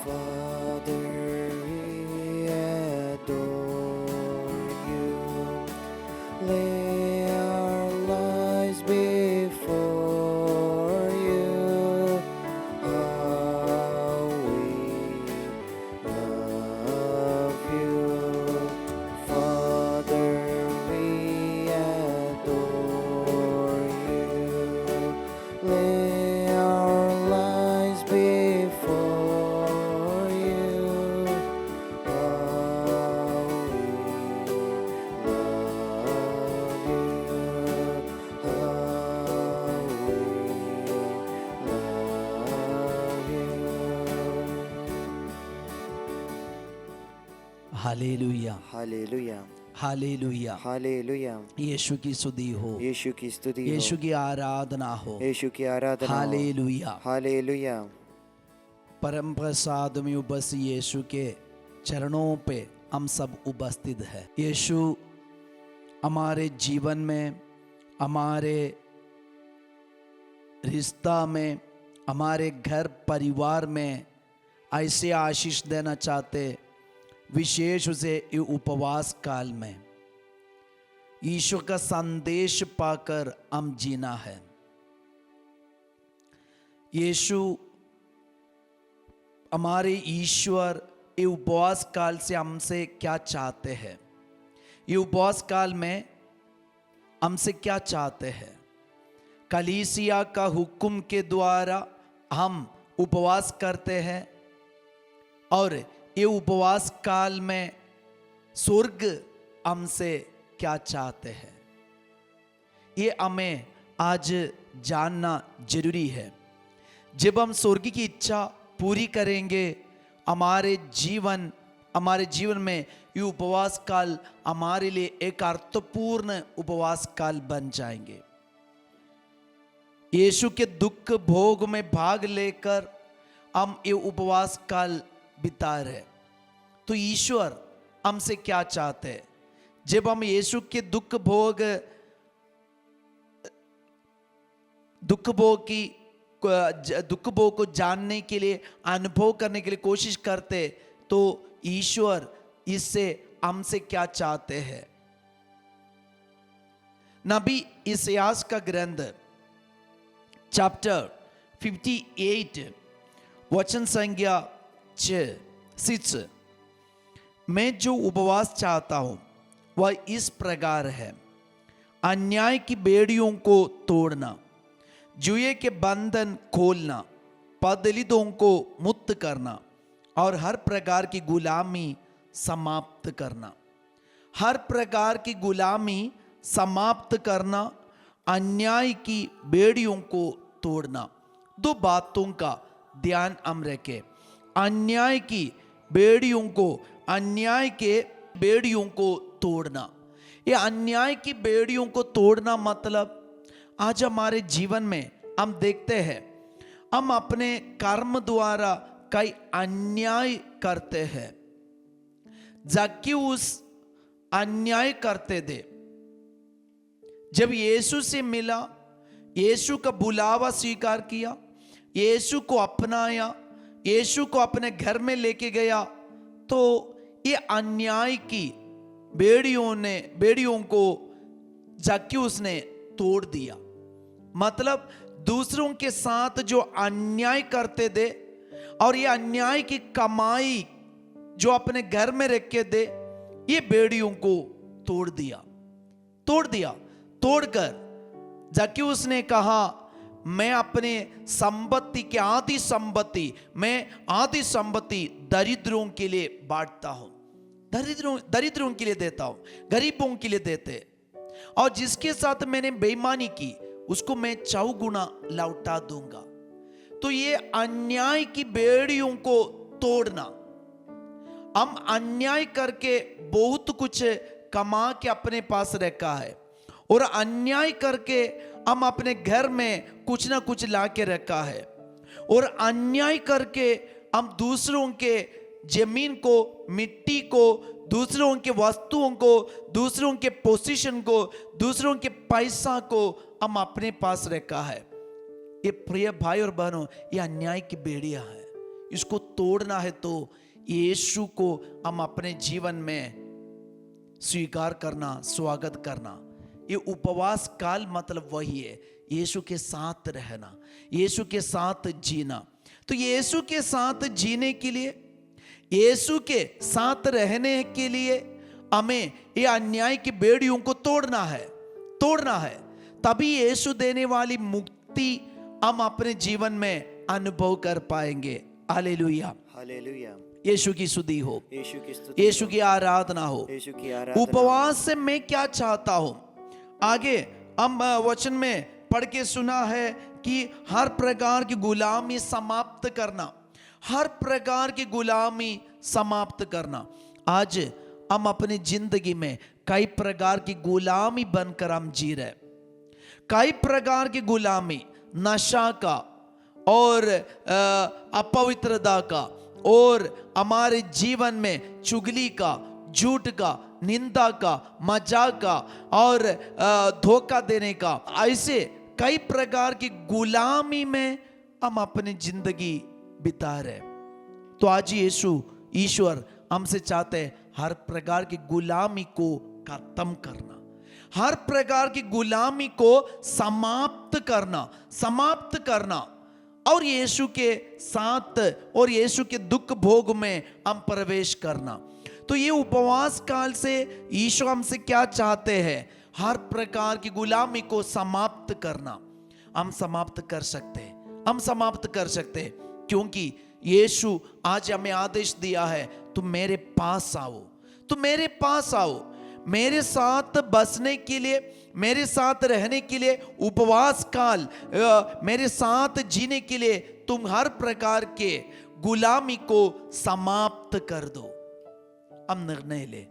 Father, we adore you. Lay our lives before you. How we love you. Father, we adore you. Lay our lives before you. How we love you. How we love you. Hallelujah, hallelujah, hallelujah. Hallelujah. Yeshu की स्तुति हो, यीशु की स्तुति हो, यीशु की आराधना हो। यीशु की आराधना हो। हालेलुया। हालेलुया। परम प्रसाद में उपस्थित यीशु के चरणों पे हम सब उपस्थित है। यीशु हमारे जीवन में, हमारे रिश्ता में, हमारे घर परिवार में ऐसे आशीष देना चाहते, विशेष से ये उपवास काल में ईश्वर का संदेश पाकर हम जीना है। यीशु हमारे ईश्वर ये उपवास काल से हमसे क्या चाहते हैं, ये उपवास काल में हमसे क्या चाहते हैं। कलीसिया का हुक्म के द्वारा हम उपवास करते हैं और ये उपवास काल में स्वर्ग हमसे क्या चाहते हैं, ये हमें आज जानना जरूरी है। जब हम स्वर्ग की इच्छा पूरी करेंगे, हमारे जीवन में ये उपवास काल हमारे लिए एक अर्थपूर्ण उपवास काल बन जाएंगे। यीशु के दुख भोग में भाग लेकर हम ये उपवास काल बिता रहे, तो ईश्वर हमसे क्या चाहते हैं। जब हम यीशु के दुख भोग को जानने के लिए, अनुभव करने के लिए कोशिश करते, तो ईश्वर इससे हमसे क्या चाहते हैं। नबी इसायास का ग्रंथ चैप्टर 58 वचन संख्या 6 मैं जो उपवास चाहता हूं वह इस प्रकार है। अन्याय की बेड़ियों को तोड़ना, जुए के बंधन खोलना, पदलितों को मुक्त करना और हर प्रकार की गुलामी समाप्त करना। हर प्रकार की गुलामी समाप्त करना, अन्याय की बेड़ियों को तोड़ना। दो बातों का ध्यान हम रखें। अन्याय के बेड़ियों को तोड़ना। ये अन्याय की बेड़ियों को तोड़ना मतलब आज हमारे जीवन में हम देखते हैं, हम अपने कर्म द्वारा कई अन्याय करते हैं। जक्कियुस अन्याय करते थे। जब यीशु से मिला, यीशु का बुलावा स्वीकार किया, यीशु को अपनाया, यीशु को अपने घर में लेके गया, तो ये अन्याय की बेड़ियों को जक्कियुस ने तोड़ दिया। मतलब दूसरों के साथ जो अन्याय करते थे और ये अन्याय की कमाई जो अपने घर में रखे थे, ये बेड़ियों को तोड़ दिया। तोड़कर जक्कियुस ने कहा, मैं अपने संपत्ति के आधी संपत्ति दरिद्रों के लिए बांटता हूं, दरिद्रों के लिए देता हूं, गरीबों के लिए देते, और जिसके साथ मैंने बेईमानी की उसको मैं 4 गुना लौटा दूंगा। तो ये अन्याय की बेड़ियों को तोड़ना। हम अन्याय करके बहुत कुछ कमा के अपने पास रखा है, और अन्याय करके हम अपने घर में कुछ ना कुछ ला के रखा है, और अन्याय करके हम दूसरों के जमीन को, मिट्टी को, दूसरों के वस्तुओं को, दूसरों के पोजीशन को, दूसरों के पैसा को हम अपने पास रखा है। ये प्रिय भाई और बहनों, ये अन्याय की बेड़ियां है, इसको तोड़ना है तो यीशु को हम अपने जीवन में स्वीकार करना, स्वागत करना। ये उपवास काल मतलब वही है, यीशु के साथ रहना, यीशु के साथ जीना। तो यीशु के साथ जीने के लिए, यीशु के साथ रहने के लिए हमें ये अन्याय की बेड़ियों को तोड़ना है, तभी यीशु देने वाली मुक्ति हम अपने जीवन में अनुभव कर पाएंगे। Hallelujah, hallelujah. यीशु की स्तुति हो, यीशु की स्तुति, यीशु की आराधना हो। यीशु की आराधना। उपवास से मैं क्या चाहता हूं, आगे हम वचन में पढ़ के सुना है कि हर प्रकार की गुलामी समाप्त करना, हर प्रकार की गुलामी समाप्त करना। आज हम अपनी जिंदगी में कई प्रकार की गुलामी बनकर हम जी रहे, कई प्रकार की गुलामी, नशा का और अपवित्रता का, और हमारे जीवन में चुगली का, झूठ का, निंदा का, मजाक का और धोखा देने का, ऐसे कई प्रकार की गुलामी में हम अपनी जिंदगी बिता रहे। तो आज यीशु ईश्वर हमसे चाहते हैं हर प्रकार की गुलामी को खत्म करना, हर प्रकार की गुलामी को समाप्त करना और यीशु के साथ और यीशु के दुख भोग में हम प्रवेश करना। तो ये उपवास काल से यीशु हमसे क्या चाहते हैं, हर प्रकार की गुलामी को समाप्त करना। हम समाप्त कर सकते हैं, क्योंकि यीशु आज हमें आदेश दिया है, तुम मेरे पास आओ, मेरे साथ बसने के लिए, मेरे साथ रहने के लिए, उपवास काल मेरे साथ जीने के लिए तुम हर प्रकार के गुलामी को समाप्त कर दो। हम निर्णय ले,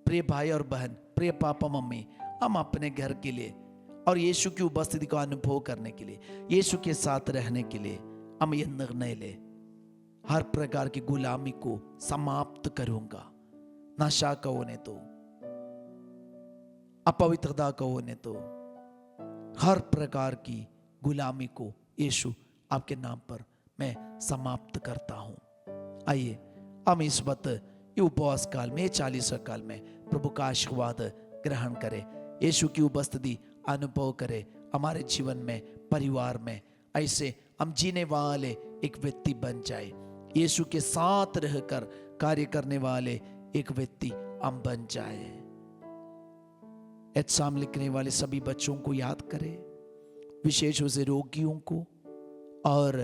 प्रिय भाई और बहन, प्रिय पापा मम्मी, हम अपने घर के लिए और यीशु की उपस्थिति को अनुभव करने के लिए, यीशु के साथ रहने के लिए हम यह निर्णय ले, हर प्रकार की गुलामी को समाप्त करूंगा। नशा का होने तो, अपवित्रता का होने तो, हर प्रकार की गुलामी को यीशु आपके नाम पर मैं समाप्त करता हूं। आइए हम इस वक्त ये उपवास काल में, 40 काल में प्रभु का आशीर्वाद ग्रहण करें, यीशु की उपस्थिति अनुभव करें हमारे जीवन में, परिवार में। ऐसे हम जीने वाले एक व्यक्ति बन जाए, यीशु के साथ रहकर कार्य करने वाले एक व्यक्ति हम बन जाए। एग्जाम लिखने वाले सभी बच्चों को याद करें, विशेष रूप से रोगियों को और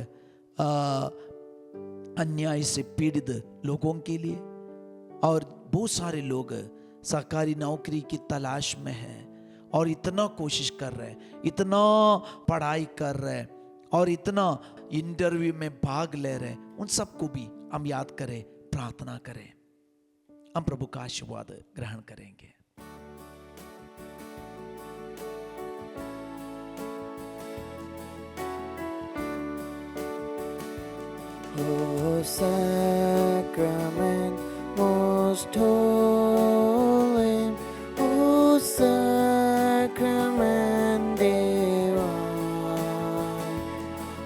अन्याय से पीड़ित लोगों के लिए। और बहुत सारे लोग सरकारी नौकरी की तलाश में हैं और इतना कोशिश कर रहे हैं, इतना पढ़ाई कर रहे हैं और इतना इंटरव्यू में भाग ले रहे हैं, उन सबको भी हम याद करें, प्रार्थना करें। हम प्रभु का आशीर्वाद ग्रहण करेंगे। O sacrament most holy, O sacrament divine,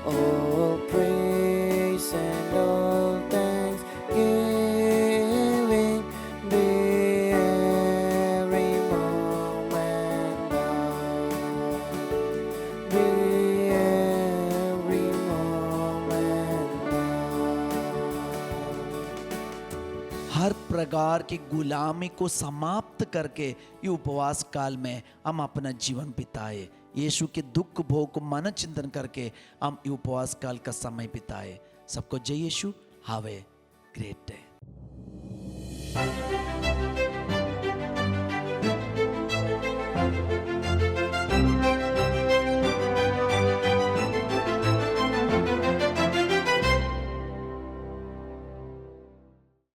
all praise and all thanksgiving be every moment thine, be every moment हर प्रकार की गुलामी को समाप्त करके ये उपवास काल में हम अपना जीवन बिताए, यीशु के दुख भोग को मन चिंतन करके हम ये उपवास काल का समय बिताए। सबको जय यीशु, हैव ए ग्रेट डे।